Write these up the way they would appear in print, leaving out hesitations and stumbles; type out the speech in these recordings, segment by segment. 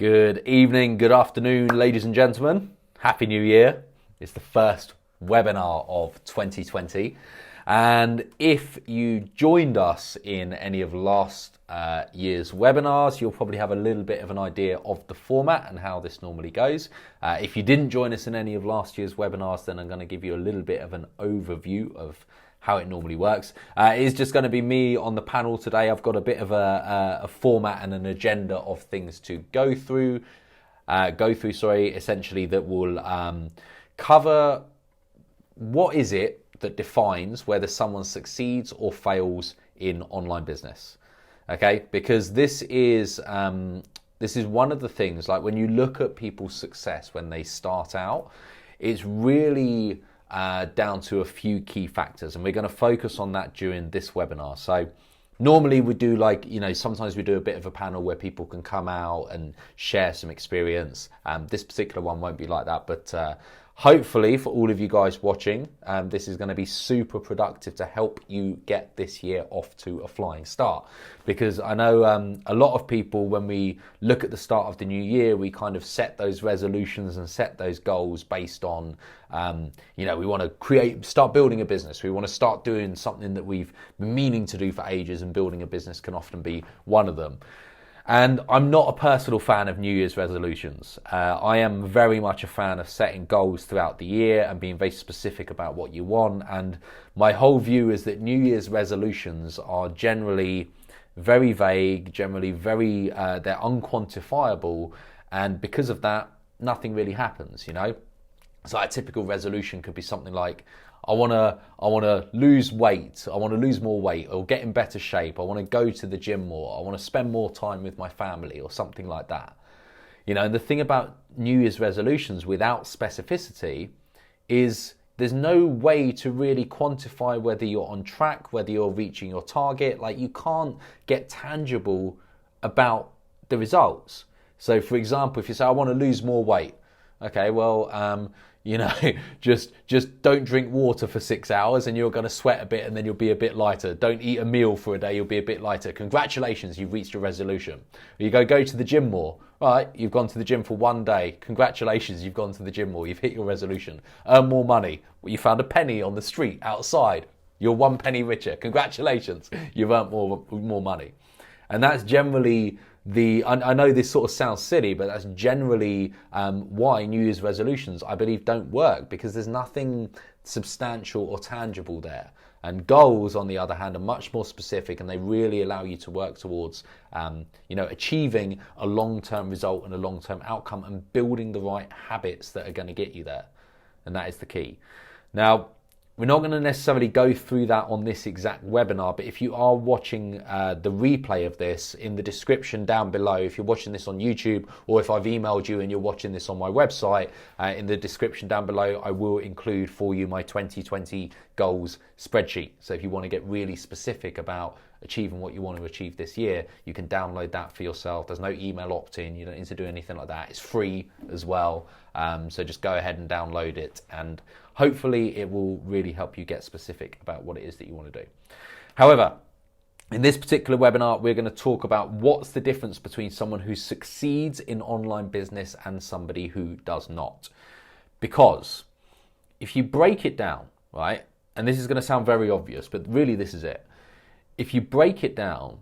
Good evening, good afternoon, ladies and gentlemen. Happy New Year. It's the first webinar of 2020. And if you joined us in any of last year's webinars, you'll probably have a little bit of an idea of the format and how this normally goes. If you didn't join us in any of last year's webinars, then I'm going to give you a little bit of an overview of how it normally works. It is just going to be me on the panel today. I've got a bit of a format and an agenda of things to go through, essentially that will cover what is it that defines whether someone succeeds or fails in online business. Okay, because this is one of the things, like when you look at people's success when they start out, it's really down to a few key factors, and we're going to focus on that during this webinar. So normally we do sometimes we do a bit of a panel where people can come out and share some experience. This particular one won't be like that, but hopefully for all of you guys watching, this is going to be super productive to help you get this year off to a flying start. Because I know a lot of people, when we look at the start of the new year, we kind of set those resolutions and set those goals based on, we want to start building a business. We want to start doing something that we've been meaning to do for ages, and building a business can often be one of them. And I'm not a personal fan of New Year's resolutions. I am very much a fan of setting goals throughout the year and being very specific about what you want. And my whole view is that New Year's resolutions are generally very vague, generally they're unquantifiable. And because of that, nothing really happens, So a typical resolution could be something like, I want to lose weight, I want to lose more weight, or get in better shape, I want to go to the gym more, I want to spend more time with my family, or something like that. And the thing about New Year's resolutions without specificity is there's no way to really quantify whether you're on track, whether you're reaching your target. Like, you can't get tangible about the results. So for example, if you say, I want to lose more weight, okay, well, just don't drink water for 6 hours and you're going to sweat a bit and then you'll be a bit lighter. Don't eat a meal for a day, you'll be a bit lighter. Congratulations, you've reached your resolution. Or you go to the gym more. Right, you've gone to the gym for one day. Congratulations, you've gone to the gym more. You've hit your resolution. Earn more money. Well, you found a penny on the street outside. You're 1 penny richer. Congratulations, you've earned more money. And that's generally I know this sort of sounds silly, but that's generally why New Year's resolutions, I believe, don't work, because there's nothing substantial or tangible there. And goals, on the other hand, are much more specific, and they really allow you to work towards, achieving a long-term result and a long-term outcome, and building the right habits that are going to get you there. And that is the key. Now, we're not going to necessarily go through that on this exact webinar, but if you are watching the replay of this, in the description down below, if you're watching this on YouTube, or if I've emailed you and you're watching this on my website, in the description down below, I will include for you my 2020 goals spreadsheet. So if you want to get really specific about achieving what you want to achieve this year, you can download that for yourself. There's no email opt-in. You don't need to do anything like that. It's free as well. So just go ahead and download it, and hopefully it will really help you get specific about what it is that you want to do. However, in this particular webinar, we're going to talk about what's the difference between someone who succeeds in online business and somebody who does not. Because if you break it down, right, and this is going to sound very obvious, but really this is it. If you break it down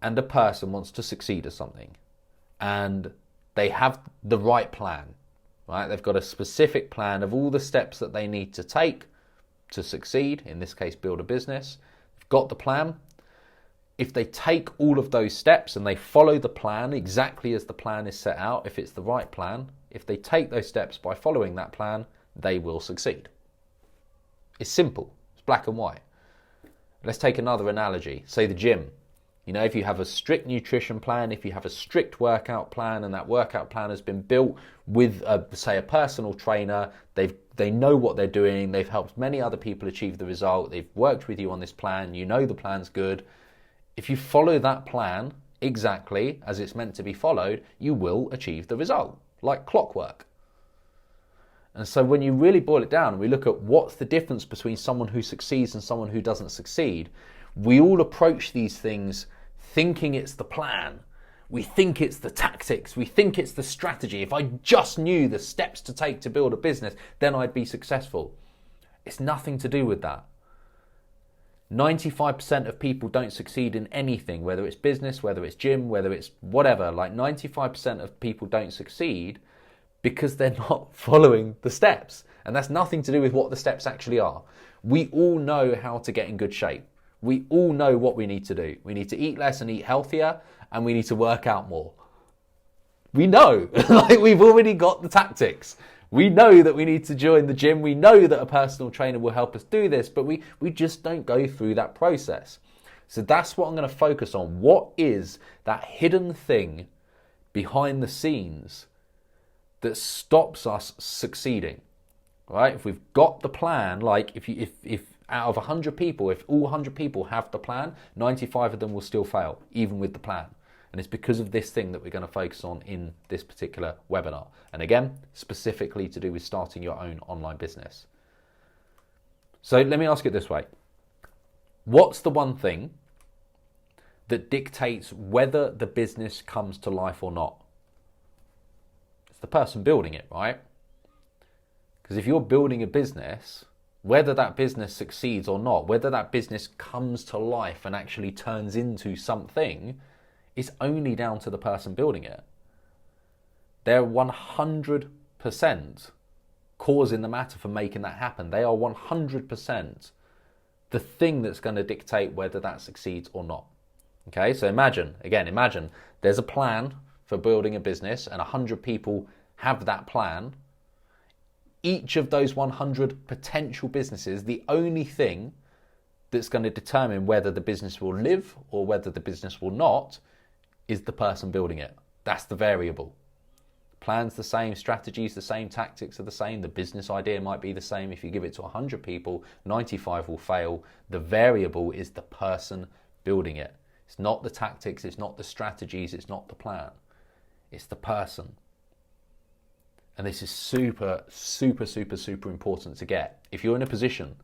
and a person wants to succeed at something and they have the right plan, right? They've got a specific plan of all the steps that they need to take to succeed, in this case, build a business. They've got the plan. If they take all of those steps and they follow the plan exactly as the plan is set out, if it's the right plan, if they take those steps by following that plan, they will succeed. It's simple. It's black and white. Let's take another analogy. Say the gym. If you have a strict nutrition plan, if you have a strict workout plan, and that workout plan has been built with, say, a personal trainer, they know what they're doing, they've helped many other people achieve the result, they've worked with you on this plan, you know the plan's good. If you follow that plan exactly as it's meant to be followed, you will achieve the result, like clockwork. And so when you really boil it down and we look at what's the difference between someone who succeeds and someone who doesn't succeed, we all approach these things thinking it's the plan. We think it's the tactics, we think it's the strategy. If I just knew the steps to take to build a business, then I'd be successful. It's nothing to do with that. 95% of people don't succeed in anything, whether it's business, whether it's gym, whether it's whatever. Like 95% of people don't succeed because they're not following the steps. And that's nothing to do with what the steps actually are. We all know how to get in good shape. We all know what we need to do. We need to eat less and eat healthier, and we need to work out more. We know, like we've already got the tactics. We know that we need to join the gym. We know that a personal trainer will help us do this, but we just don't go through that process. So that's what I'm going to focus on. What is that hidden thing behind the scenes that stops us succeeding? Right? If we've got the plan, like if out of 100 people, if all 100 people have the plan, 95 of them will still fail, even with the plan. And it's because of this thing that we're going to focus on in this particular webinar. And again, specifically to do with starting your own online business. So let me ask it this way. What's the one thing that dictates whether the business comes to life or not? It's the person building it, right? Because if you're building a business, whether that business succeeds or not, whether that business comes to life and actually turns into something, is only down to the person building it. They're 100% cause in the matter for making that happen. They are 100% the thing that's going to dictate whether that succeeds or not. Okay, so imagine there's a plan for building a business and 100 people have that plan. Each of those 100 potential businesses, the only thing that's going to determine whether the business will live or whether the business will not is the person building it. That's the variable. Plan's the same, strategies the same, tactics are the same, the business idea might be the same. If you give it to 100 people, 95 will fail. The variable is the person building it. It's not the tactics, it's not the strategies, it's not the plan. It's the person. And this is super, super, super, super important to get. If you're in a position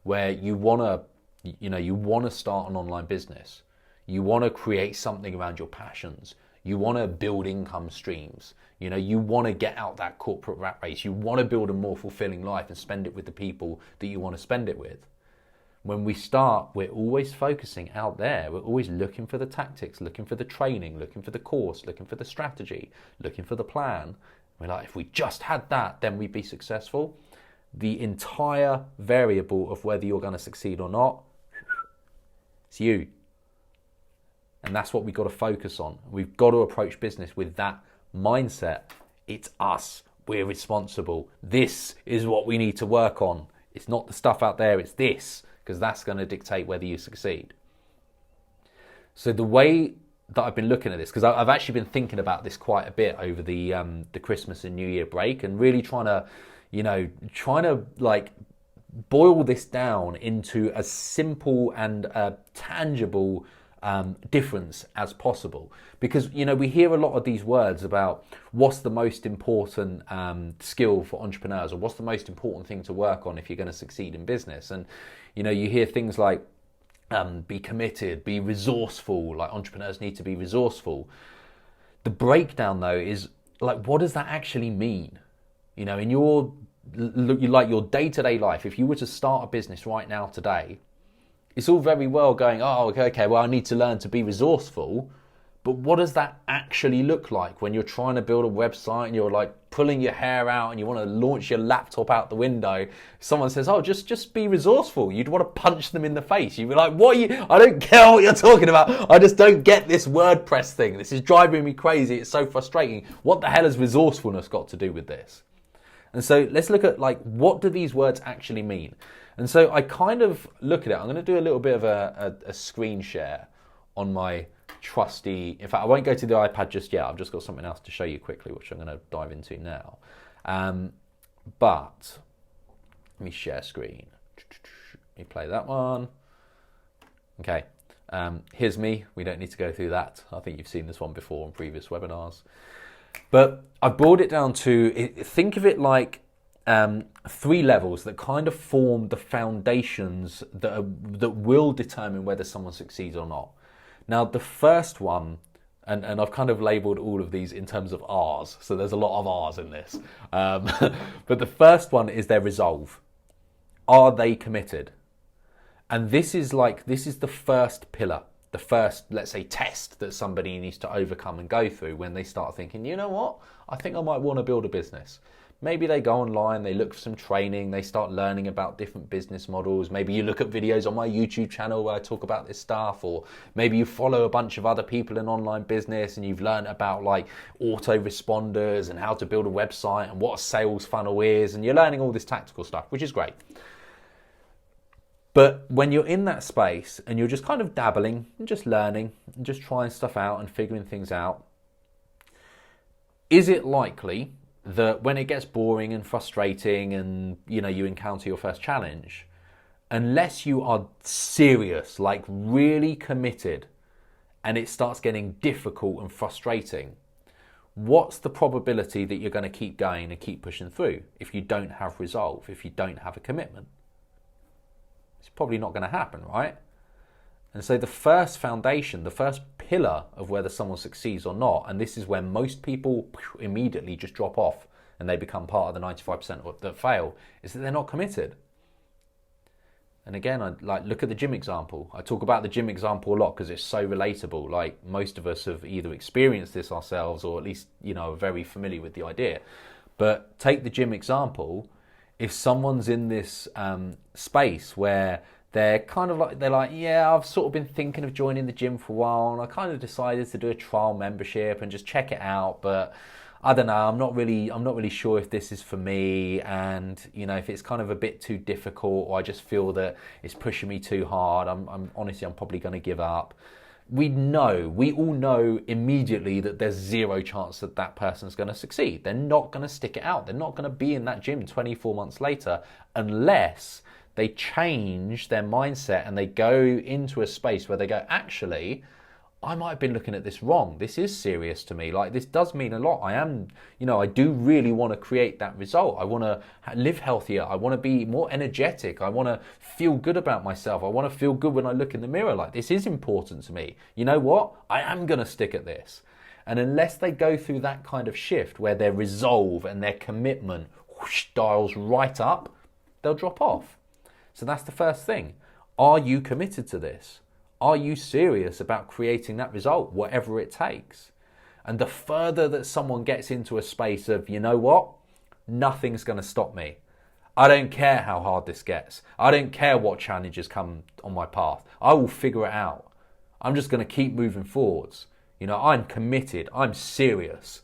where you want to start an online business, you want to create something around your passions, you want to build income streams, you want to get out that corporate rat race, you want to build a more fulfilling life and spend it with the people that you want to spend it with. When we start, we're always focusing out there. We're always looking for the tactics, looking for the training, looking for the course, looking for the strategy, looking for the plan. We're like, if we just had that, then we'd be successful. The entire variable of whether you're going to succeed or not, it's you. And that's what we've got to focus on. We've got to approach business with that mindset. It's us. We're responsible. This is what we need to work on. It's not the stuff out there, it's this, because that's going to dictate whether you succeed. So the way that I've been looking at this, because I've actually been thinking about this quite a bit over the Christmas and New Year break, and really trying to like boil this down into as simple and tangible difference as possible. Because we hear a lot of these words about what's the most important skill for entrepreneurs, or what's the most important thing to work on if you're going to succeed in business. And you hear things like be committed, be resourceful, like entrepreneurs need to be resourceful. The breakdown though is like, what does that actually mean? In your day-to-day life, if you were to start a business right now today, it's all very well going, oh, okay, well, I need to learn to be resourceful. But what does that actually look like when you're trying to build a website and you're like pulling your hair out and you want to launch your laptop out the window? Someone says, oh, just be resourceful. You'd want to punch them in the face. You'd be like, what are you? I don't care what you're talking about. I just don't get this WordPress thing. This is driving me crazy. It's so frustrating. What the hell has resourcefulness got to do with this? And so let's look at like, what do these words actually mean? And so I kind of look at it. I'm going to do a little bit of a screen share on my trusty, in fact, I won't go to the iPad just yet. I've just got something else to show you quickly, which I'm going to dive into now. But let me share screen. Let me play that one. Okay. Here's me. We don't need to go through that. I think you've seen this one before on previous webinars. But I've boiled it down to, think of it like 3 levels that kind of form the foundations that will determine whether someone succeeds or not. Now, the first one And I've kind of labeled all of these in terms of R's. So there's a lot of R's in this. But the first one is their resolve. Are they committed? And this is the first pillar, the first, let's say, test that somebody needs to overcome and go through when they start thinking, you know what, I think I might want to build a business. Maybe they go online, they look for some training, they start learning about different business models. Maybe you look at videos on my YouTube channel where I talk about this stuff, or maybe you follow a bunch of other people in online business and you've learned about like autoresponders and how to build a website and what a sales funnel is, and you're learning all this tactical stuff, which is great. But when you're in that space and you're just kind of dabbling and just learning and just trying stuff out and figuring things out, is it likely that when it gets boring and frustrating and you encounter your first challenge, unless you are serious, like really committed, and it starts getting difficult and frustrating, what's the probability that you're going to keep going and keep pushing through if you don't have resolve, if you don't have a commitment? It's probably not going to happen, right? And so the first foundation, the first pillar of whether someone succeeds or not, and this is where most people immediately just drop off and they become part of the 95% that fail, is that they're not committed. And again, I look at the gym example. I talk about the gym example a lot because it's so relatable. Like, most of us have either experienced this ourselves or at least, are very familiar with the idea. But take the gym example. If someone's in this space where they're like, yeah, I've sort of been thinking of joining the gym for a while, and I kind of decided to do a trial membership and just check it out, but I don't know, I'm not really sure if this is for me, and if it's kind of a bit too difficult, or I just feel that it's pushing me too hard, I'm honestly probably going to give up. We all know immediately that there's zero chance that that person's going to succeed. They're not going to stick it out. They're not going to be in that gym 24 months later unless they change their mindset and they go into a space where they go, actually, I might have been looking at this wrong. This is serious to me. Like, this does mean a lot. I do really want to create that result. I want to live healthier. I want to be more energetic. I want to feel good about myself. I want to feel good when I look in the mirror. Like, this is important to me. You know what? I am going to stick at this. And unless they go through that kind of shift where their resolve and their commitment dials right up, they'll drop off. So that's the first thing. Are you committed to this? Are you serious about creating that result, whatever it takes? And the further that someone gets into a space of, you know what, nothing's going to stop me. I don't care how hard this gets. I don't care what challenges come on my path. I will figure it out. I'm just going to keep moving forwards. I'm committed. I'm serious.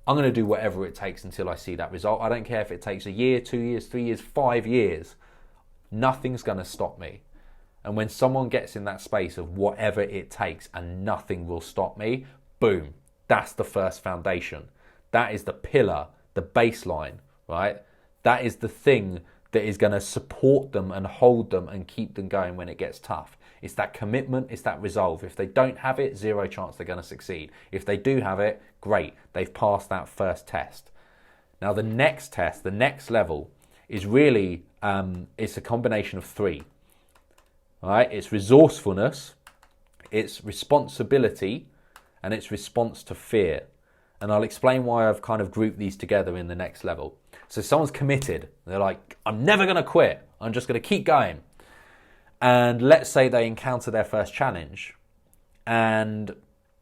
I'm going to do whatever it takes until I see that result. I don't care if it takes a year, 2 years, 3 years, 5 years. Nothing's going to stop me. And when someone gets in that space of whatever it takes and nothing will stop me, boom, that's the first foundation. That is the pillar, the baseline, right? That is the thing that is going to support them and hold them and keep them going when it gets tough. It's that commitment, it's that resolve. If they don't have it, zero chance they're going to succeed. If they do have it, great, they've passed that first test. Now the next test, the next level, is really, it's a combination of three. All right, it's resourcefulness, it's responsibility, and it's response to fear. And I'll explain why I've kind of grouped these together in the next level. So someone's committed. They're like, I'm never going to quit. I'm just going to keep going. And let's say they encounter their first challenge and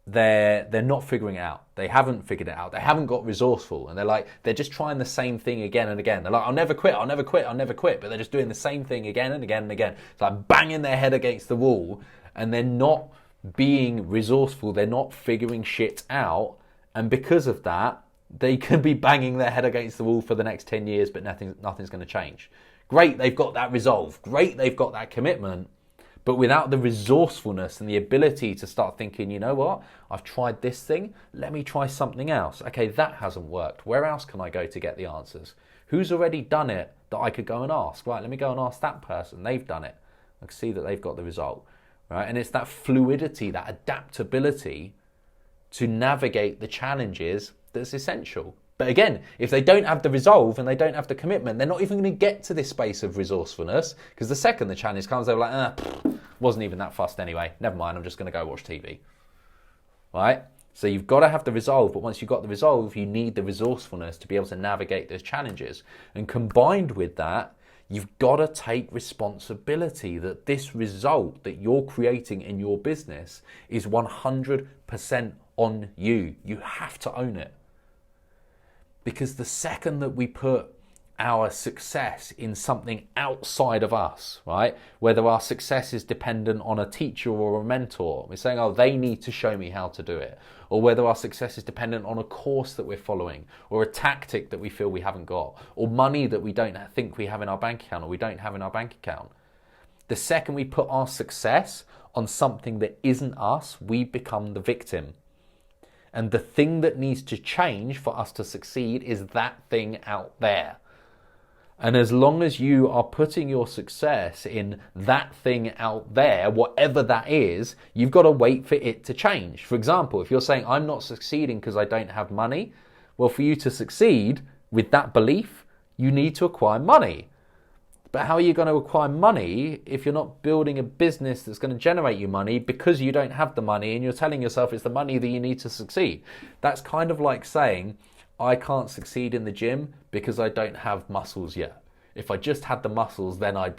they're not figuring it out. They haven't figured it out. They haven't got resourceful. And they're just trying the same thing again and again. They're like, I'll never quit, I'll never quit, I'll never quit. But they're just doing the same thing again and again and again. It's like banging their head against the wall, and they're not being resourceful. They're not figuring shit out. And because of that, they could be banging their head against the wall for the next 10 years, but nothing's going to change. Great, they've got that resolve. Great, they've got that commitment. But without the resourcefulness and the ability to start thinking, you know what, I've tried this thing, let me try something else. Okay, that hasn't worked. Where else can I go to get the answers? Who's already done it that I could go and ask? Right, let me go and ask that person. They've done it. I can see that they've got the result. Right, and it's that fluidity, that adaptability to navigate the challenges that's essential. But again, if they don't have the resolve and they don't have the commitment, they're not even going to get to this space of resourcefulness, because the second the challenge comes, they're like, wasn't even that fussed anyway. Never mind, I'm just going to go watch TV. right? So you've got to have the resolve, but once you've got the resolve, you need the resourcefulness to be able to navigate those challenges. And combined with that, you've got to take responsibility that this result that you're creating in your business is 100% on you. You have to own it. Because the second that we put our success in something outside of us, right? Whether our success is dependent on a teacher or a mentor, we're saying, oh, they need to show me how to do it. Or whether our success is dependent on a course that we're following, or a tactic that we feel we haven't got, or money that we don't think we have in our bank account, or we don't have in our bank account. The second we put our success on something that isn't us, we become the victim. And the thing that needs to change for us to succeed is that thing out there. And as long as you are putting your success in that thing out there, whatever that is, you've got to wait for it to change. For example, if you're saying, I'm not succeeding because I don't have money, well, for you to succeed with that belief, you need to acquire money. But how are you going to acquire money if you're not building a business that's going to generate you money because you don't have the money and you're telling yourself it's the money that you need to succeed? That's kind of like saying, I can't succeed in the gym because I don't have muscles yet. If I just had the muscles, then I'd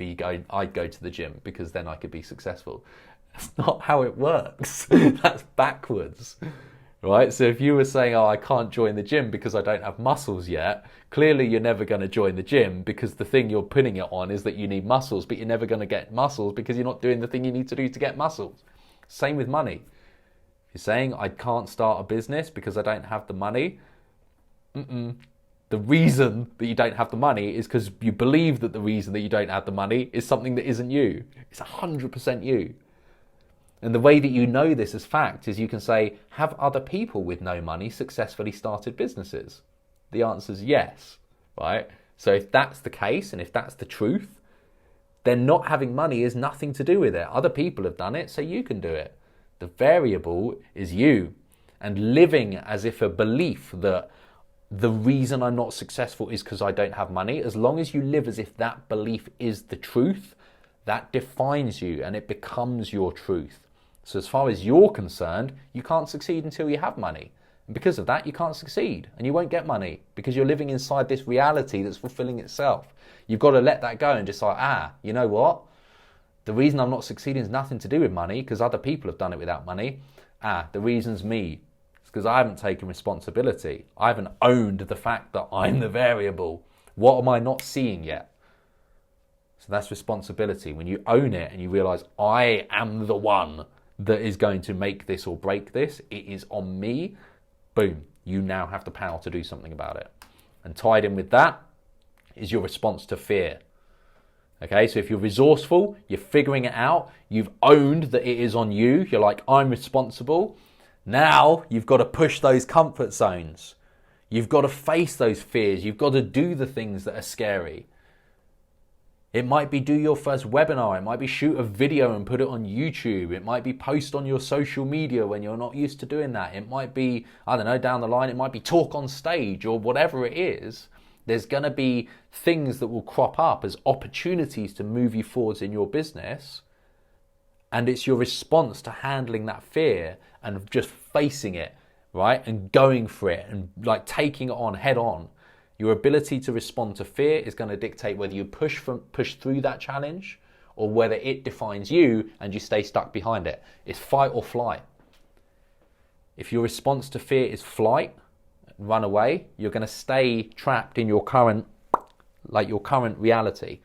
go to the gym because then I could be successful. That's not how it works. That's backwards, right? So if you were saying, oh, I can't join the gym because I don't have muscles yet, clearly you're never going to join the gym because the thing you're putting it on is that you need muscles, but you're never going to get muscles because you're not doing the thing you need to do to get muscles. Same with money. If you're saying, I can't start a business because I don't have the money, the reason that you don't have the money is because you believe that the reason that you don't have the money is something that isn't you. It's 100% you. And the way that you know this as fact is you can say, have other people with no money successfully started businesses? The answer is yes, right? So if that's the case and if that's the truth, then not having money is nothing to do with it. Other people have done it, so you can do it. The variable is you. And living as if a belief that the reason I'm not successful is because I don't have money, as long as you live as if that belief is the truth, that defines you and it becomes your truth. So as far as you're concerned, you can't succeed until you have money. And because of that, you can't succeed and you won't get money because you're living inside this reality that's fulfilling itself. You've got to let that go and just like, you know what? The reason I'm not succeeding has nothing to do with money because other people have done it without money. The reason's me. Because I haven't taken responsibility. I haven't owned the fact that I'm the variable. What am I not seeing yet? So that's responsibility. When you own it and you realize I am the one that is going to make this or break this, it is on me, boom, you now have the power to do something about it. And tied in with that is your response to fear. Okay, so if you're resourceful, you're figuring it out, you've owned that it is on you, you're like, I'm responsible. Now you've got to push those comfort zones. You've got to face those fears. You've got to do the things that are scary. It might be do your first webinar. It might be shoot a video and put it on YouTube. It might be post on your social media when you're not used to doing that. It might be, I don't know, down the line, it might be talk on stage or whatever it is. There's going to be things that will crop up as opportunities to move you forwards in your business. And it's your response to handling that fear and just facing it, right? And going for it and like taking it on head on. Your ability to respond to fear is going to dictate whether you push through that challenge or whether it defines you and you stay stuck behind it. It's fight or flight. If your response to fear is flight, run away, you're going to stay trapped in your current reality.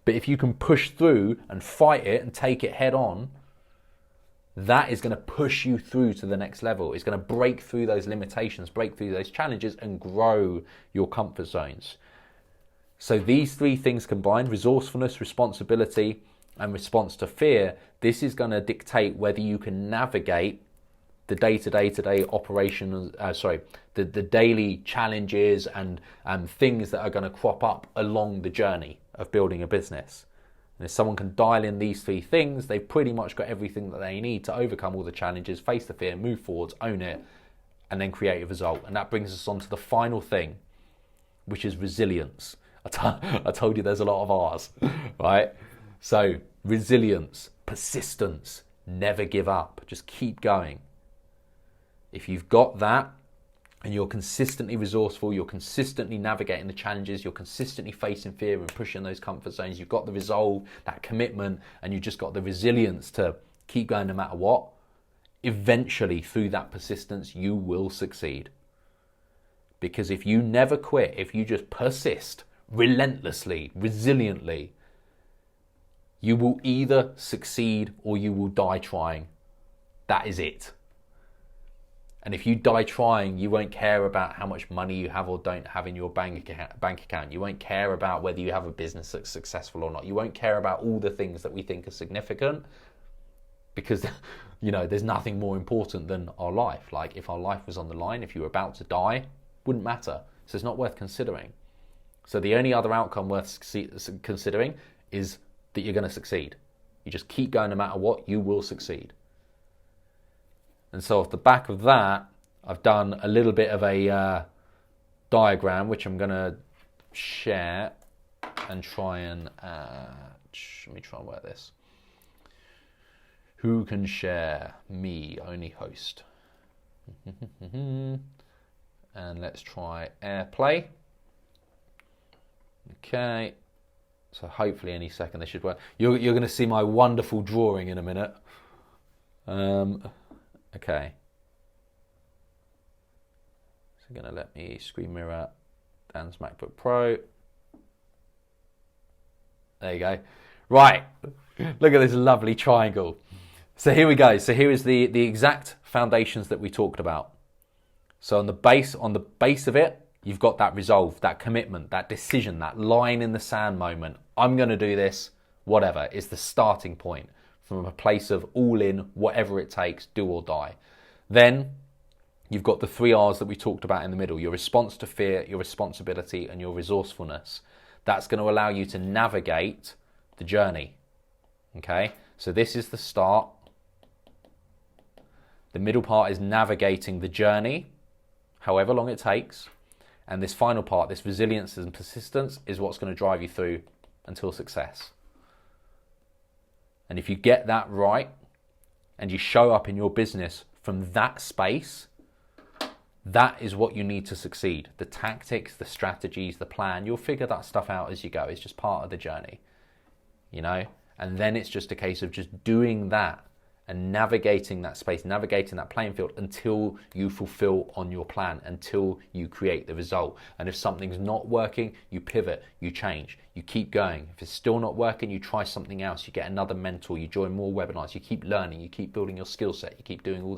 But if you can push through and fight it and take it head on, that is going to push you through to the next level. It's going to break through those limitations, break through those challenges and grow your comfort zones. So these three things combined, resourcefulness, responsibility, and response to fear, this is going to dictate whether you can navigate the day-to-day operations, the daily challenges and things that are going to crop up along the journey of building a business. And if someone can dial in these three things, they've pretty much got everything that they need to overcome all the challenges, face the fear, move forwards, own it, and then create a result. And that brings us on to the final thing, which is resilience. I told you there's a lot of R's, right? So resilience, persistence, never give up, just keep going. If you've got that, and you're consistently resourceful, you're consistently navigating the challenges, you're consistently facing fear and pushing those comfort zones, you've got the resolve, that commitment, and you've just got the resilience to keep going no matter what, eventually through that persistence, you will succeed. Because if you never quit, if you just persist relentlessly, resiliently, you will either succeed or you will die trying. That is it. And if you die trying, you won't care about how much money you have or don't have in your bank account. You won't care about whether you have a business that's successful or not. You won't care about all the things that we think are significant, because, you know, there's nothing more important than our life. Like, if our life was on the line, if you were about to die, wouldn't matter. So it's not worth considering. So the only other outcome worth considering is that you're going to succeed. You just keep going no matter what, you will succeed. And so off the back of that, I've done a little bit of a diagram, which I'm going to share and try and... let me try and work this. Who can share? Me, only host. And let's try AirPlay. Okay. So hopefully any second this should work. You're going to see my wonderful drawing in a minute. Okay. So going to let me screen mirror Dan's MacBook Pro. There you go. Right. Look at this lovely triangle. So here we go. So here is the exact foundations that we talked about. So on the base of it, you've got that resolve, that commitment, that decision, that line in the sand moment. I'm going to do this, whatever. It's the starting point from a place of all in, whatever it takes, do or die. Then you've got the 3 R's that we talked about in the middle: your response to fear, your responsibility, and your resourcefulness. That's going to allow you to navigate the journey. Okay, so this is the start. The middle part is navigating the journey, however long it takes. And this final part, this resilience and persistence, is what's going to drive you through until success. And if you get that right, and you show up in your business from that space, that is what you need to succeed. The tactics, the strategies, the plan, you'll figure that stuff out as you go. It's just part of the journey, you know? And then it's just a case of just doing that and navigating that space, navigating that playing field until you fulfill on your plan, until you create the result. And if something's not working, you pivot, you change, you keep going. If it's still not working, you try something else, you get another mentor, you join more webinars, you keep learning, you keep building your skill set, you keep doing all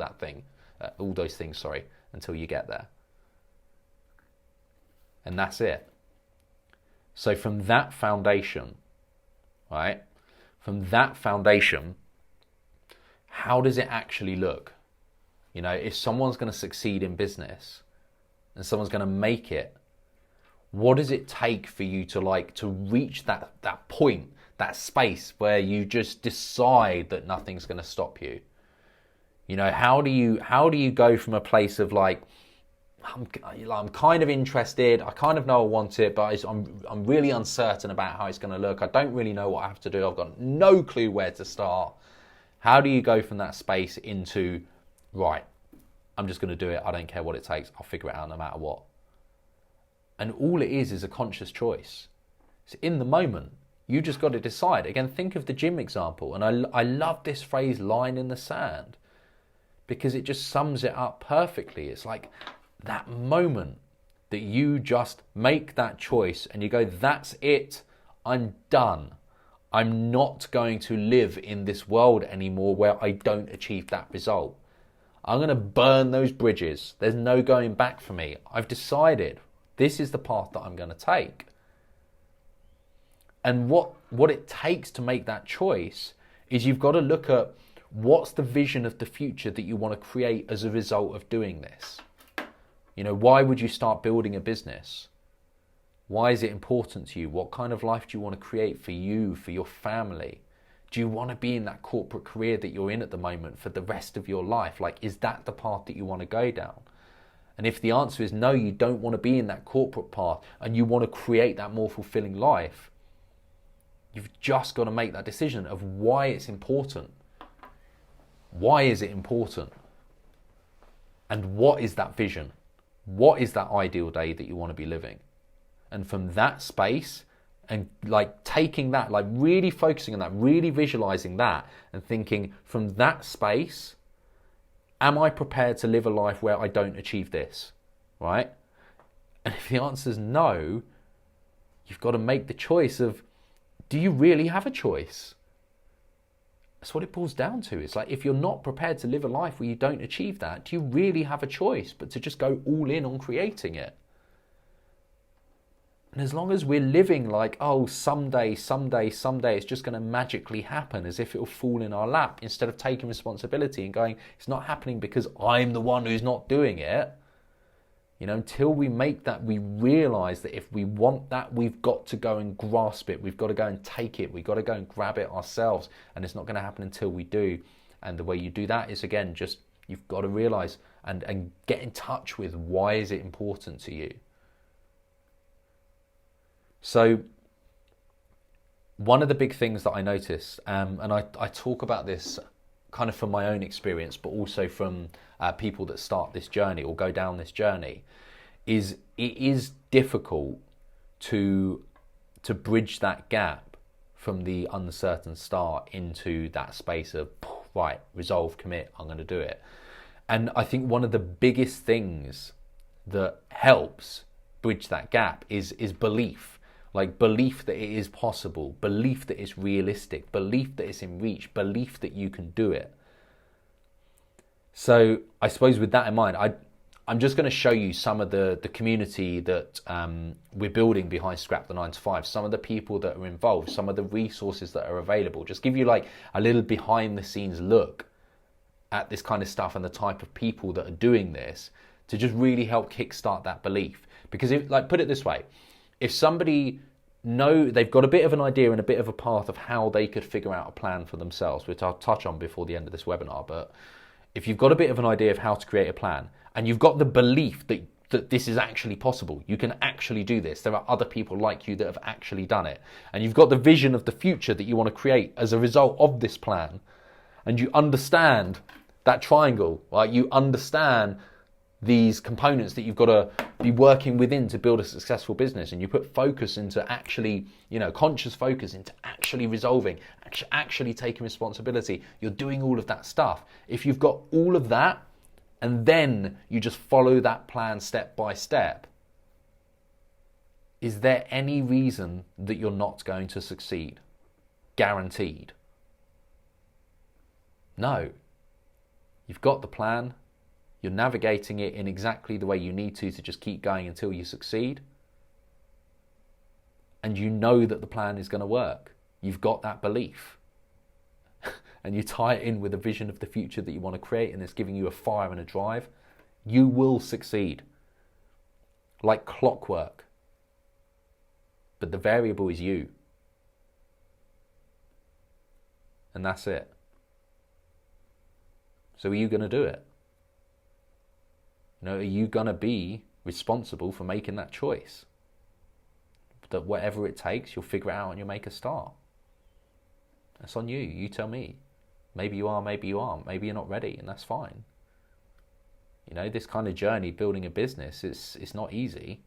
those things, until you get there. And that's it. So from that foundation, right? From that foundation, how does it actually look? You know, if someone's going to succeed in business and someone's going to make it, what does it take for you to reach that point, that space where you just decide that nothing's going to stop you? You know, how do you go from a place of like, I'm kind of interested, I kind of know I want it, but I'm really uncertain about how it's going to look. I don't really know what I have to do. I've got no clue where to start. How do you go from that space into, right, I'm just going to do it. I don't care what it takes. I'll figure it out no matter what. And all it is a conscious choice. So in the moment, you just got to decide. Again, think of the gym example. And I love this phrase, line in the sand, because it just sums it up perfectly. It's like that moment that you just make that choice and you go, that's it. I'm done. I'm not going to live in this world anymore where I don't achieve that result. I'm going to burn those bridges. There's no going back for me. I've decided this is the path that I'm going to take. And what it takes to make that choice is you've got to look at what's the vision of the future that you want to create as a result of doing this. You know, why would you start building a business? Why is it important to you? What kind of life do you want to create for you, for your family? Do you want to be in that corporate career that you're in at the moment for the rest of your life? Like, is that the path that you want to go down? And if the answer is no, you don't want to be in that corporate path and you want to create that more fulfilling life, you've just got to make that decision of why it's important. Why is it important? And what is that vision? What is that ideal day that you want to be living? And from that space, and like taking that, like really focusing on that, really visualizing that, and thinking from that space, am I prepared to live a life where I don't achieve this, right? And if the answer is no, you've got to make the choice of, do you really have a choice? That's what it boils down to. It's like, if you're not prepared to live a life where you don't achieve that, do you really have a choice but to just go all in on creating it? And as long as we're living like, oh, someday, it's just going to magically happen, as if it will fall in our lap, instead of taking responsibility and going, it's not happening because I'm the one who's not doing it. You know, until we make that, we realize that if we want that, we've got to go and grasp it. We've got to go and take it. We've got to go and grab it ourselves. And it's not going to happen until we do. And the way you do that is, again, just you've got to realize and get in touch with, why is it important to you? So one of the big things that I noticed, and I talk about this kind of from my own experience, but also from people that start this journey or go down this journey, is it is difficult to bridge that gap from the uncertain start into that space of, right, resolve, commit, I'm going to do it. And I think one of the biggest things that helps bridge that gap is belief. Like belief that it is possible, belief that it's realistic, belief that it's in reach, belief that you can do it. So I suppose with that in mind, I'm just going to show you some of the community that we're building behind Scrap the 9 to 5, some of the people that are involved, some of the resources that are available. Just give you like a little behind the scenes look at this kind of stuff and the type of people that are doing this, to just really help kickstart that belief. Because if, like, put it this way, if somebody they've got a bit of an idea and a bit of a path of how they could figure out a plan for themselves, which I'll touch on before the end of this webinar, but if you've got a bit of an idea of how to create a plan, and you've got the belief that this is actually possible, you can actually do this, there are other people like you that have actually done it, and you've got the vision of the future that you want to create as a result of this plan, and you understand that triangle, right? You understand these components that you've got to be working within to build a successful business, and you put focus into actually, conscious focus into actually resolving, actually taking responsibility. You're doing all of that stuff. If you've got all of that, and then you just follow that plan step by step, is there any reason that you're not going to succeed? Guaranteed. No. You've got the plan. You're navigating it in exactly the way you need to just keep going until you succeed. And you know that the plan is going to work. You've got that belief. And you tie it in with a vision of the future that you want to create, and it's giving you a fire and a drive. You will succeed. Like clockwork. But the variable is you. And that's it. So are you going to do it? Are you going to be responsible for making that choice? That whatever it takes, you'll figure it out and you'll make a start. That's on you. You tell me. Maybe you are, maybe you aren't. Maybe you're not ready, and that's fine. This kind of journey, building a business, it's not easy.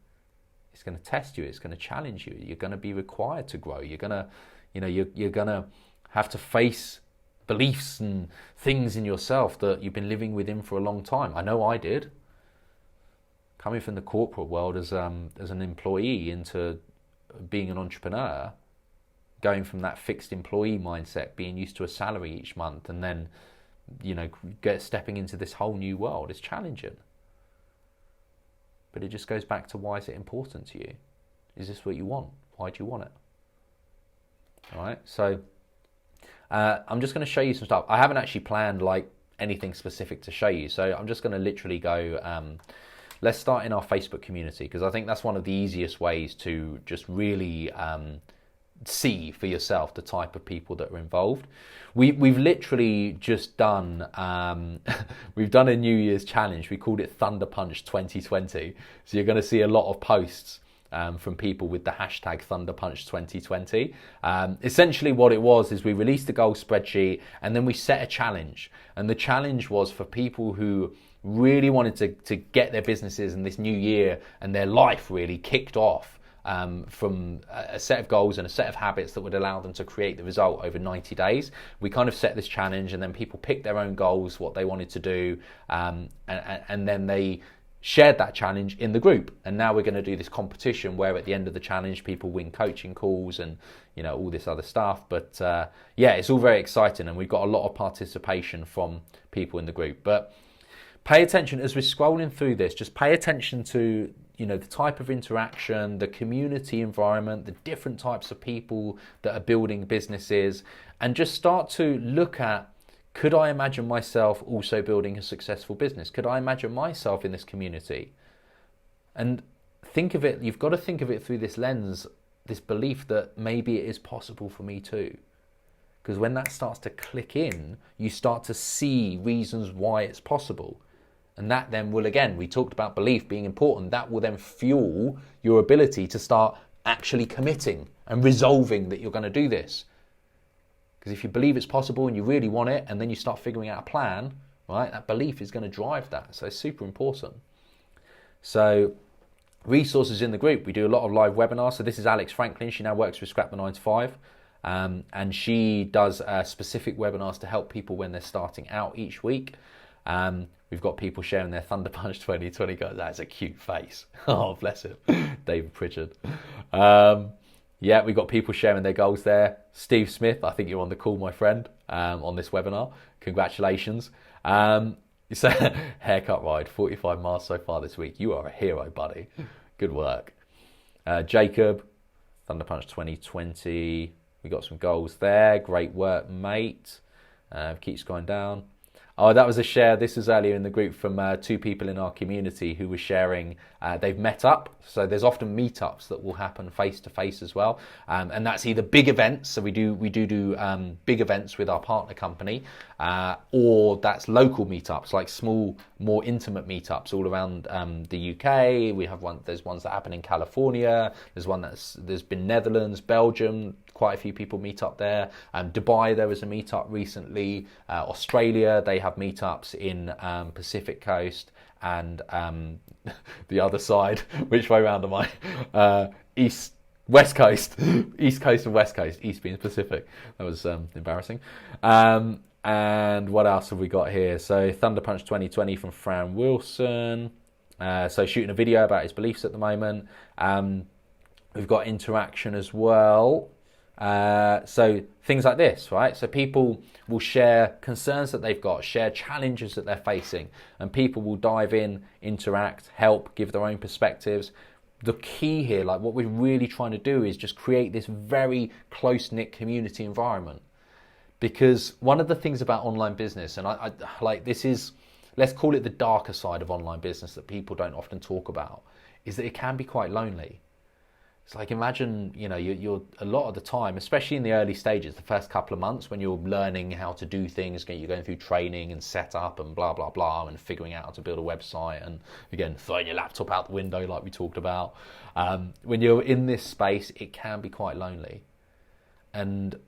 It's going to test you. It's going to challenge you. You're going to be required to grow. You're going to, you're going to have to face beliefs and things in yourself that you've been living within for a long time. I know I did. Coming from the corporate world as an employee into being an entrepreneur, going from that fixed employee mindset, being used to a salary each month, and then, stepping into this whole new world, is challenging. But it just goes back to, why is it important to you? Is this what you want? Why do you want it? All right, so I'm just going to show you some stuff. I haven't actually planned like anything specific to show you, so I'm just going to literally go. Let's start in our Facebook community, because I think that's one of the easiest ways to just really see for yourself the type of people that are involved. We've literally just done we've done a New Year's challenge. We called it Thunder Punch 2020. So you're going to see a lot of posts from people with the hashtag Thunder Punch 2020. Essentially what it was is we released a goal spreadsheet, and then we set a challenge. And the challenge was for people who really wanted to get their businesses and this new year and their life really kicked off from a set of goals and a set of habits that would allow them to create the result over 90 days. We kind of set this challenge, and then people picked their own goals, what they wanted to do, and then they shared that challenge in the group. And now we're going to do this competition where at the end of the challenge people win coaching calls and all this other stuff. But yeah, it's all very exciting, and we've got a lot of participation from people in the group. But pay attention as we're scrolling through this, just pay attention to the type of interaction, the community environment, the different types of people that are building businesses, and just start to look at, could I imagine myself also building a successful business? Could I imagine myself in this community? And think of it, you've got to think of it through this lens, this belief that maybe it is possible for me too. Because when that starts to click in, you start to see reasons why it's possible. And that then will, again, we talked about belief being important, that will then fuel your ability to start actually committing and resolving that you're going to do this. Because if you believe it's possible and you really want it, and then you start figuring out a plan, right, that belief is going to drive that. So it's super important. So resources in the group, we do a lot of live webinars. So this is Alex Franklin. She now works with Scrap the 9 to 5. And she does specific webinars to help people when they're starting out each week. We've got people sharing their Thunder Punch 2020 goals. That's a cute face. Oh, bless him. David Pritchard. Yeah, we've got people sharing their goals there. Steve Smith, I think you're on the call, my friend, on this webinar. Congratulations. So, haircut ride, 45 miles so far this week. You are a hero, buddy. Good work. Jacob, Thunder Punch 2020. We got some goals there. Great work, mate. Keeps going down. Oh, that was a share. This was earlier in the group from two people in our community who were sharing. They've met up. So there's often meetups that will happen face to face as well, and that's either big events. So we do big events with our partner company, or that's local meetups, like small, more intimate meetups all around the UK. We have one. There's ones that happen in California. There's been Netherlands, Belgium. Quite a few people meet up there. Dubai, there was a meetup recently. Australia, they have meetups in Pacific Coast and the other side. Which way round am I? West Coast. East Coast and West Coast. East being Pacific. That was embarrassing. And what else have we got here? So Thunder Punch 2020 from Fran Wilson. So shooting a video about his beliefs at the moment. We've got interaction as well. So things like this, right? So people will share concerns that they've got, share challenges that they're facing, and people will dive in, interact, help, give their own perspectives. The key here, like what we're really trying to do, is just create this very close-knit community environment. Because one of the things about online business, and I like this is, let's call it the darker side of online business that people don't often talk about, is that it can be quite lonely. It's like, imagine, you're a lot of the time, especially in the early stages, the first couple of months when you're learning how to do things, you're going through training and setup and blah, blah, blah, and figuring out how to build a website and, again, throwing your laptop out the window like we talked about. When you're in this space, it can be quite lonely. And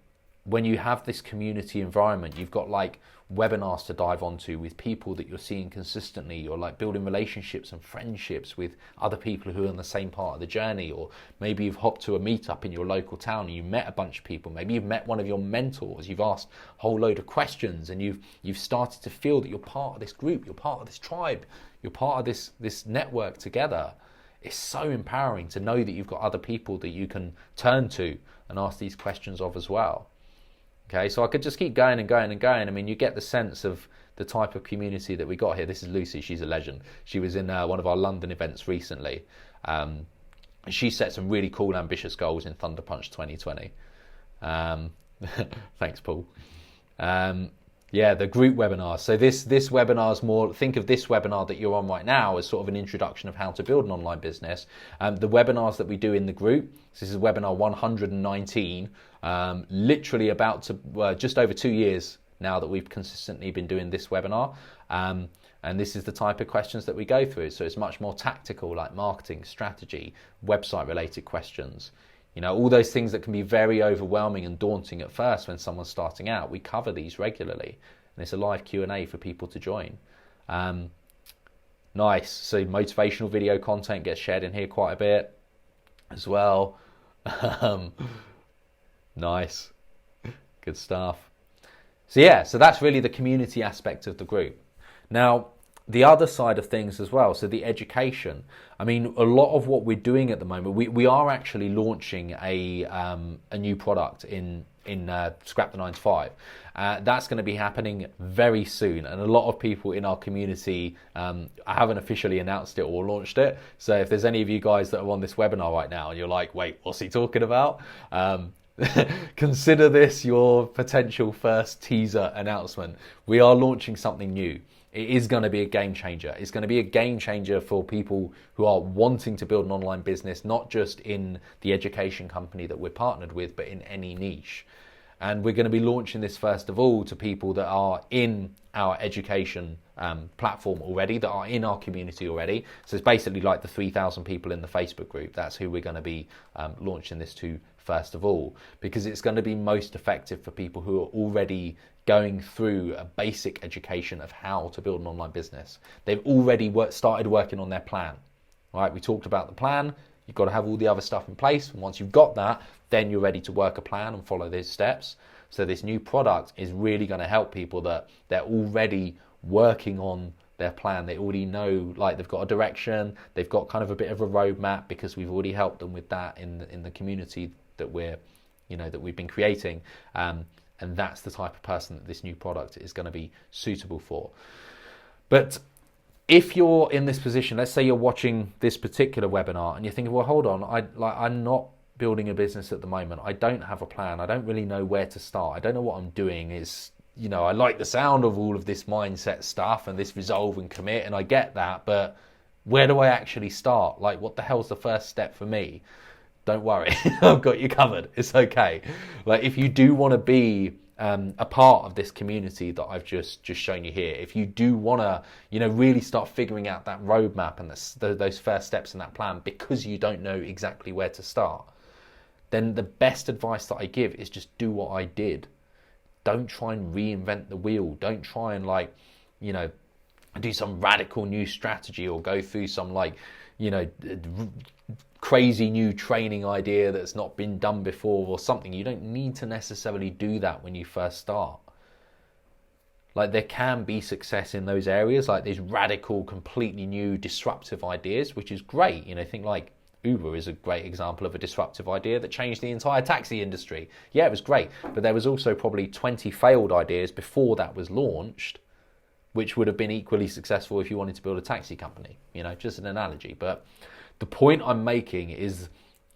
when you have this community environment, you've got like webinars to dive onto with people that you're seeing consistently. You're like building relationships and friendships with other people who are on the same part of the journey. Or maybe you've hopped to a meetup in your local town and you met a bunch of people. Maybe you've met one of your mentors. You've asked a whole load of questions, and you've started to feel that you're part of this group. You're part of this tribe. You're part of this network together. It's so empowering to know that you've got other people that you can turn to and ask these questions of as well. Okay, so I could just keep going and going and going. I mean, you get the sense of the type of community that we got here. This is Lucy. She's a legend. She was in one of our London events recently. She set some really cool, ambitious goals in Thunder Punch 2020. Thanks, Paul. Yeah, the group webinars. So this webinar is more, think of this webinar that you're on right now as sort of an introduction of how to build an online business. The webinars that we do in the group, so this is webinar 119, literally about to, just over 2 years now that we've consistently been doing this webinar. And this is the type of questions that we go through. So it's much more tactical, like marketing, strategy, website related questions. All those things that can be very overwhelming and daunting at first when someone's starting out, we cover these regularly. And it's a live Q&A for people to join. Nice. So motivational video content gets shared in here quite a bit as well. Nice. Good stuff. So yeah, so that's really the community aspect of the group. Now, the other side of things as well, so the education. I mean, a lot of what we're doing at the moment, we are actually launching a new product in Scrap the 9 to 5. That's going to be happening very soon, and a lot of people in our community haven't officially announced it or launched it. So if there's any of you guys that are on this webinar right now and you're like, wait, what's he talking about? Consider this your potential first teaser announcement. We are launching something new. It is going to be a game changer. It's going to be a game changer for people who are wanting to build an online business, not just in the education company that we're partnered with, but in any niche. And we're going to be launching this first of all to people that are in our education platform already, that are in our community already. So it's basically like the 3,000 people in the Facebook group. That's who we're going to be launching this to first of all, because it's going to be most effective for people who are already going through a basic education of how to build an online business. They've already started working on their plan. Right? We talked about the plan. You've got to have all the other stuff in place. And once you've got that, then you're ready to work a plan and follow those steps. So this new product is really going to help people that they're already working on their plan. They already know, like, they've got a direction. They've got kind of a bit of a roadmap because we've already helped them with that in the community that we've been creating. And that's the type of person that this new product is going to be suitable for. But if you're in this position, let's say you're watching this particular webinar and you're thinking, well, hold on, I'm not building a business at the moment. I don't have a plan. I don't really know where to start. I don't know what I'm doing. I like the sound of all of this mindset stuff and this resolve and commit, and I get that, but where do I actually start? Like, what the hell's the first step for me? Don't worry, I've got you covered. It's okay. Like, if you do want to be a part of this community that I've just shown you here, if you do want to, really start figuring out that roadmap and those first steps in that plan because you don't know exactly where to start, then the best advice that I give is just do what I did. Don't try and reinvent the wheel. Don't try and do some radical new strategy or go through some crazy new training idea that's not been done before or something. You don't need to necessarily do that when you first start. Like, there can be success in those areas, like these radical, completely new, disruptive ideas, which is great. Think like Uber is a great example of a disruptive idea that changed the entire taxi industry. Yeah, it was great, but there was also probably 20 failed ideas before that was launched, which would have been equally successful if you wanted to build a taxi company. Just an analogy. But the point I'm making is,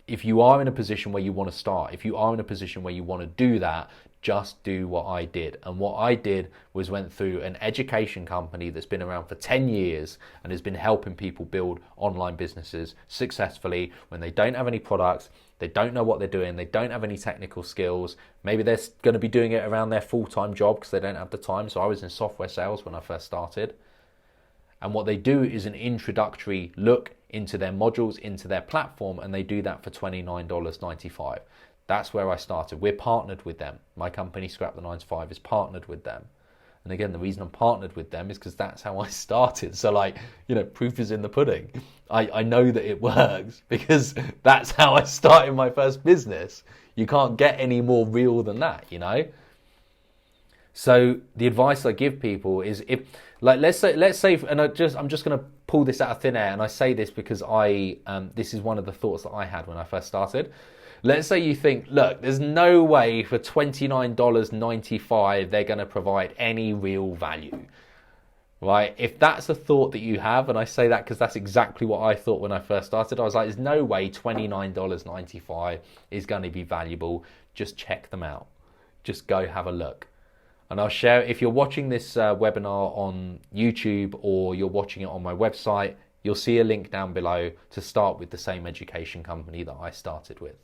if you are in a position where you want to start, if you are in a position where you want to do that, just do what I did. And what I did was went through an education company that's been around for 10 years and has been helping people build online businesses successfully when they don't have any products, they don't know what they're doing, they don't have any technical skills. Maybe they're going to be doing it around their full-time job because they don't have the time. So I was in software sales when I first started. And what they do is an introductory look into their modules, into their platform, and they do that for $29.95. That's where I started. We're partnered with them. My company, Scrap the 9 to 5, is partnered with them. And again, the reason I'm partnered with them is because that's how I started. So proof is in the pudding. I know that it works because that's how I started my first business. You can't get any more real than that, So the advice I give people is, let's say, and I'm just going to pull this out of thin air, and I say this because this is one of the thoughts that I had when I first started. Let's say you think, look, there's no way for $29.95 they're going to provide any real value, right? If that's a thought that you have, and I say that because that's exactly what I thought when I first started. I was like, there's no way $29.95 is going to be valuable. Just check them out. Just go have a look. And I'll share, if you're watching this webinar on YouTube or you're watching it on my website, you'll see a link down below to start with the same education company that I started with.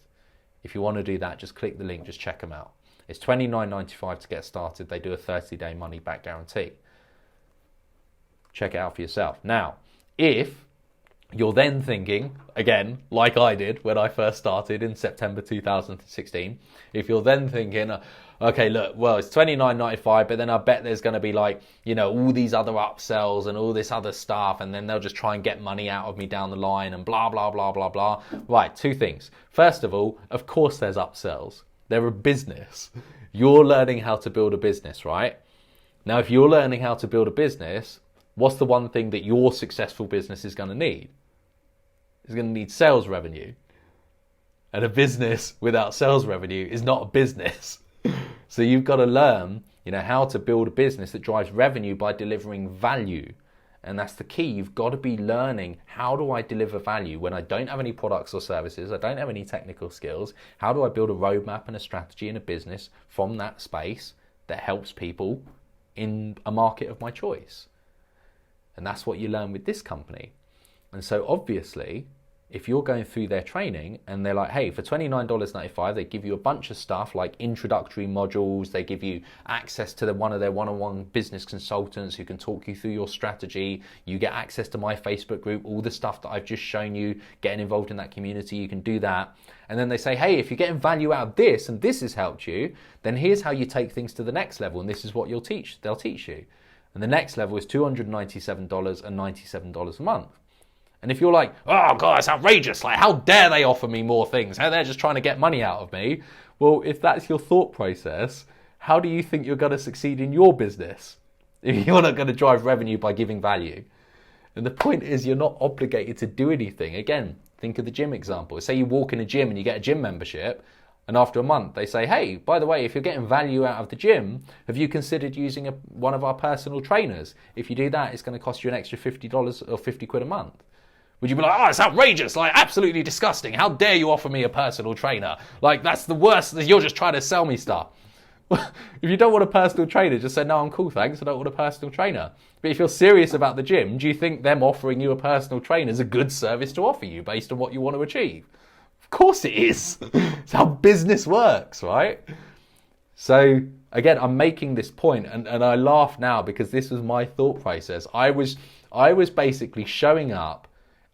If you want to do that, just click the link, just check them out. It's $29.95 to get started. They do a 30-day money-back guarantee. Check it out for yourself. Now, if You're then thinking, again, like I did when I first started in September 2016, if you're then thinking, okay, look, well, it's $29.95, but then I bet there's going to be like, all these other upsells and all this other stuff, and then they'll just try and get money out of me down the line and blah, blah, blah, blah, blah. Right, two things. First of all, of course there's upsells. They're a business. You're learning how to build a business, right? Now, if you're learning how to build a business, what's the one thing that your successful business is going to need? It's going to need sales revenue. And a business without sales revenue is not a business. So you've got to learn, how to build a business that drives revenue by delivering value. And that's the key. You've got to be learning, how do I deliver value when I don't have any products or services? I don't have any technical skills. How do I build a roadmap and a strategy in a business from that space that helps people in a market of my choice? And that's what you learn with this company. And so obviously, if you're going through their training and they're like, hey, for $29.95, they give you a bunch of stuff like introductory modules. They give you access to one of their one-on-one business consultants who can talk you through your strategy. You get access to my Facebook group, all the stuff that I've just shown you, getting involved in that community, you can do that. And then they say, hey, if you're getting value out of this and this has helped you, then here's how you take things to the next level. And this is what they'll teach you. And the next level is $297.97 a month. And if you're like, oh God, it's outrageous, like how dare they offer me more things? How they're just trying to get money out of me. Well, if that's your thought process, how do you think you're going to succeed in your business if you're not going to drive revenue by giving value? And the point is, you're not obligated to do anything. Again, think of the gym example. Say you walk in a gym and you get a gym membership, and after a month they say, hey, by the way, if you're getting value out of the gym, have you considered using one of our personal trainers? If you do that, it's going to cost you an extra $50 or 50 quid a month. Would you be like, oh, it's outrageous, like absolutely disgusting. How dare you offer me a personal trainer? Like that's the worst, you're just trying to sell me stuff. If you don't want a personal trainer, just say, no, I'm cool, thanks, I don't want a personal trainer. But if you're serious about the gym, do you think them offering you a personal trainer is a good service to offer you based on what you want to achieve? Of course it is. It's how business works, right? So again, I'm making this point and I laugh now because this was my thought process. I was basically showing up,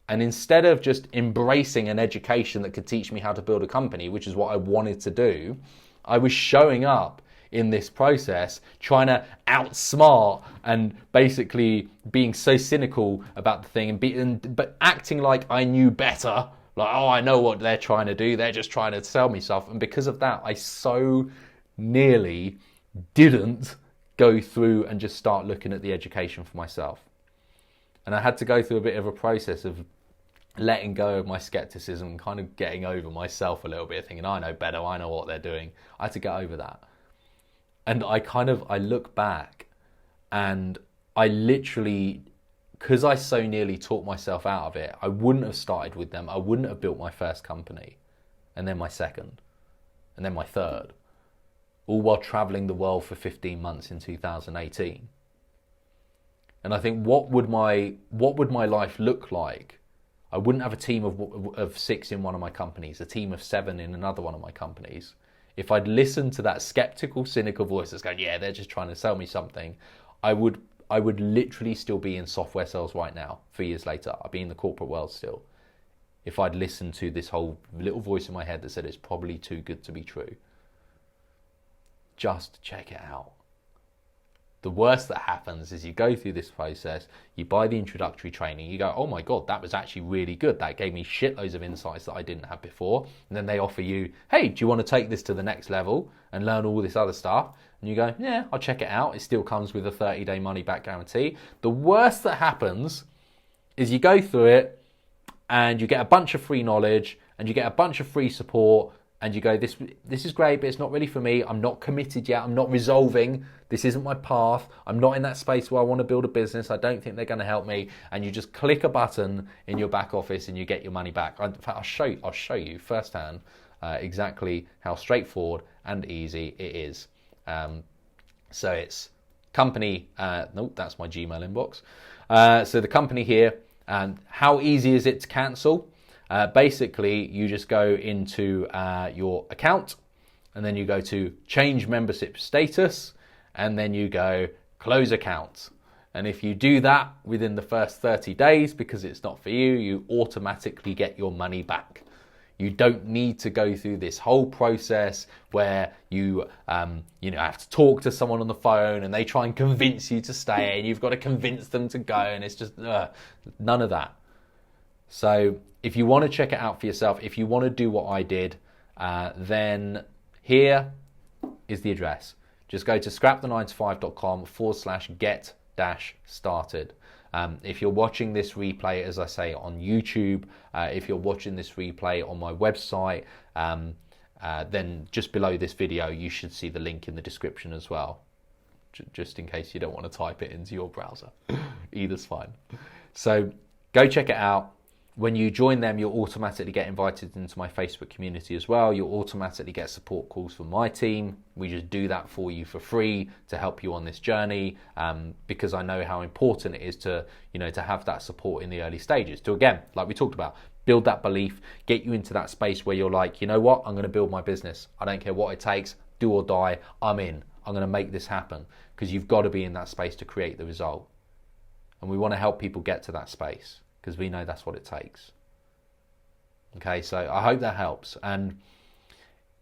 and instead of just embracing an education that could teach me how to build a company, which is what I wanted to do, I was showing up in this process trying to outsmart and basically being so cynical about the thing but acting like I knew better. Like, oh, I know what they're trying to do. They're just trying to sell me stuff. And because of that, I so nearly didn't go through and just start looking at the education for myself. And I had to go through a bit of a process of letting go of my skepticism and kind of getting over myself a little bit, thinking, I know better, I know what they're doing. I had to get over that. And I look back and I literally, because I so nearly talked myself out of it, I wouldn't have started with them. I wouldn't have built my first company, and then my second, and then my third, all while traveling the world for 15 months in 2018. And I think, what would my life look like? I wouldn't have a team of 6 in one of my companies, a team of 7 in another one of my companies. If I'd listened to that skeptical, cynical voice that's going, yeah, they're just trying to sell me something, I would literally still be in software sales right now, 3 years later. I'd be in the corporate world still. If I'd listened to this whole little voice in my head that said it's probably too good to be true. Just check it out. The worst that happens is you go through this process, you buy the introductory training, you go, oh my God, that was actually really good. That gave me shitloads of insights that I didn't have before. And then they offer you, hey, do you want to take this to the next level and learn all this other stuff? And you go, yeah, I'll check it out. It still comes with a 30-day money back guarantee. The worst that happens is you go through it and you get a bunch of free knowledge and you get a bunch of free support. And you go, this is great, but it's not really for me. I'm not committed yet. I'm not resolving. This isn't my path. I'm not in that space where I want to build a business. I don't think they're going to help me. And you just click a button in your back office and you get your money back. In fact, I'll show you firsthand exactly how straightforward and easy it is. So it's company. No, that's my Gmail inbox. So the company here, and how easy is it to cancel? Basically, you just go into your account and then you go to change membership status and then you go close account. And if you do that within the first 30 days, because it's not for you, you automatically get your money back. You don't need to go through this whole process where you have to talk to someone on the phone and they try and convince you to stay and you've got to convince them to go, and it's just none of that. So if you want to check it out for yourself, if you want to do what I did, then here is the address. Just go to scrapthe9to5.com/get-started. If you're watching this replay, as I say, on YouTube, if you're watching this replay on my website, then just below this video, you should see the link in the description as well, just in case you don't want to type it into your browser. Either's fine. So go check it out. When you join them, you'll automatically get invited into my Facebook community as well. You'll automatically get support calls from my team. We just do that for you for free to help you on this journey, because I know how important it is to have that support in the early stages. To, again, like we talked about, build that belief, get you into that space where you're like, you know what, I'm going to build my business. I don't care what it takes, do or die, I'm in. I'm going to make this happen, because you've got to be in that space to create the result. And we want to help people get to that space, because we know that's what it takes. Okay, so I hope that helps. And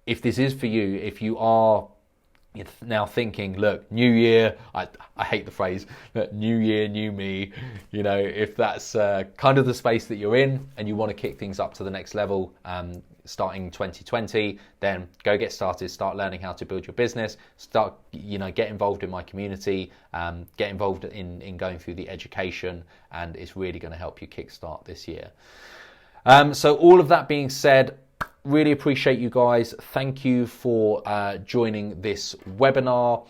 if this is for you, if you are now thinking, look, new year, I hate the phrase, new year, new me, if that's kind of the space that you're in and you want to kick things up to the next level, starting 2020, then go get started, start learning how to build your business, start, get involved in my community, get involved in going through the education, and it's really going to help you kickstart this year. So all of that being said, really appreciate you guys. Thank you for joining this webinar.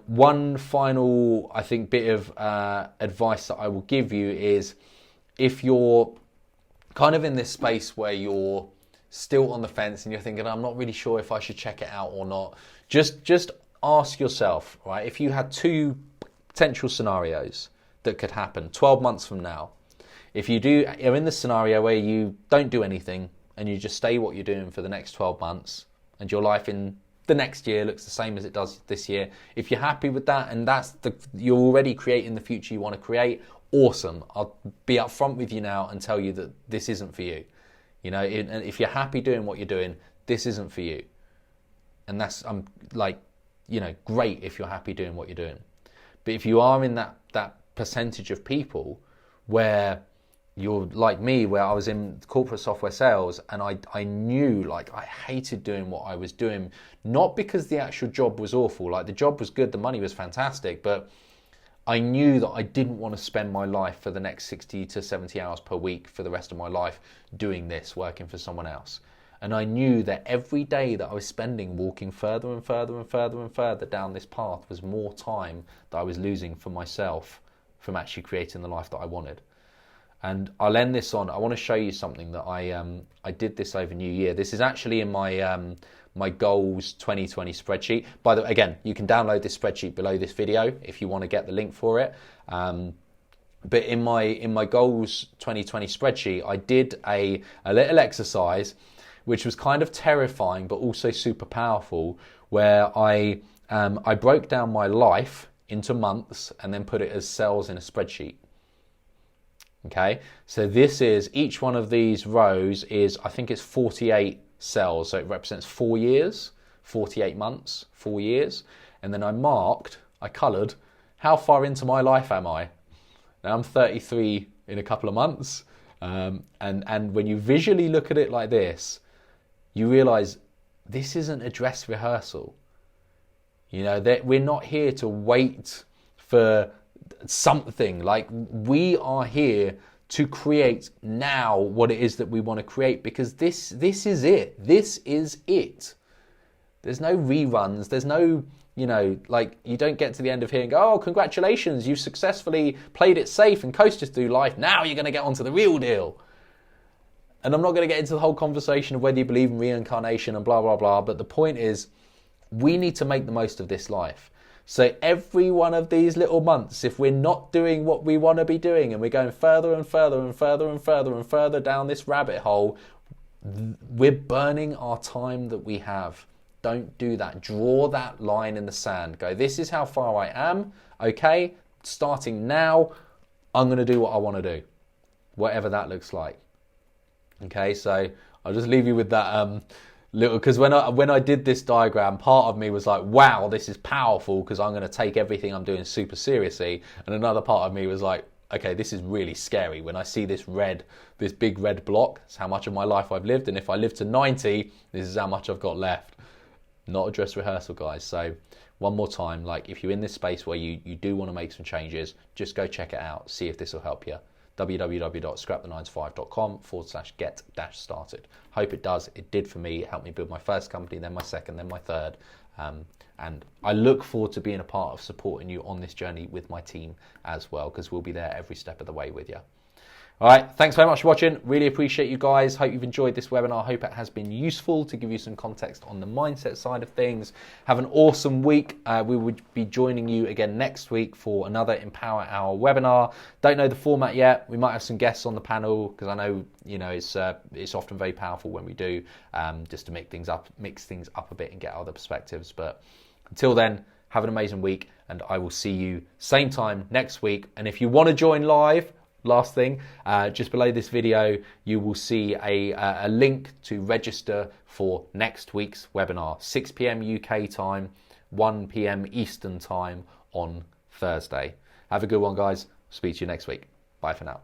One final, I think, bit of advice that I will give you is, if you're kind of in this space where you're still on the fence and you're thinking, I'm not really sure if I should check it out or not, just ask yourself, right? If you had two potential scenarios that could happen 12 months from now, if you're in the scenario where you don't do anything and you just stay what you're doing for the next 12 months and your life in the next year looks the same as it does this year, if you're happy with that and you're already creating the future you want to create, awesome. I'll be upfront with you now and tell you that this isn't for you. And if you're happy doing what you're doing, this isn't for you. And that's great if you're happy doing what you're doing. But if you are in that percentage of people where you're like me, where I was in corporate software sales and I knew I hated doing what I was doing, not because the actual job was awful, the job was good, the money was fantastic, but I knew that I didn't want to spend my life for the next 60 to 70 hours per week for the rest of my life doing this, working for someone else. And I knew that every day that I was spending walking further and further and further and further down this path was more time that I was losing for myself from actually creating the life that I wanted. And I'll end this on, I want to show you something that I did this over New Year. This is actually in my my goals 2020 spreadsheet. By the way, again, you can download this spreadsheet below this video if you want to get the link for it. But in my goals 2020 spreadsheet, I did a little exercise which was kind of terrifying but also super powerful, where I broke down my life into months and then put it as cells in a spreadsheet. Okay, so this is, each one of these rows is, I think it's 48 cells, so it represents 4 years, 48 months, 4 years. And then I coloured, how far into my life am I? Now I'm 33 in a couple of months. And when you visually look at it like this, you realise this isn't a dress rehearsal. That we're not here to wait for something. We are here to create now what it is that we want to create, because this is it. This is it. There's no reruns. There's no, you don't get to the end of here and go, oh, congratulations, you've successfully played it safe and coasted through life. Now you're going to get onto the real deal. And I'm not going to get into the whole conversation of whether you believe in reincarnation and blah, blah, blah. But the point is, we need to make the most of this life. So every one of these little months, if we're not doing what we want to be doing and we're going further and further and further and further and further down this rabbit hole, we're burning our time that we have. Don't do that. Draw that line in the sand. Go, this is how far I am. Okay, starting now, I'm going to do what I want to do, whatever that looks like. Okay, so I'll just leave you with that little, because when I did this diagram, part of me was like, wow, this is powerful because I'm going to take everything I'm doing super seriously. And another part of me was like, okay, this is really scary. When I see this big red block, it's how much of my life I've lived. And if I live to 90, this is how much I've got left. Not a dress rehearsal, guys. So one more time, like if you're in this space where you do want to make some changes, just go check it out. See if this will help you. www.scrapthe9to5.com/get-started. Hope it does. It did for me. It helped me build my first company, then my second, then my third. And I look forward to being a part of supporting you on this journey with my team as well, because we'll be there every step of the way with you. All right, thanks very much for watching. Really appreciate you guys. Hope you've enjoyed this webinar. Hope it has been useful to give you some context on the mindset side of things. Have an awesome week. We will be joining you again next week for another Empower Hour webinar. Don't know the format yet. We might have some guests on the panel because I know it's often very powerful when we do, just to mix things up a bit and get other perspectives. But until then, have an amazing week, and I will see you same time next week. And if you want to join live, last thing, just below this video, you will see a link to register for next week's webinar, 6 p.m. UK time, 1 p.m. Eastern time on Thursday. Have a good one, guys. Speak to you next week. Bye for now.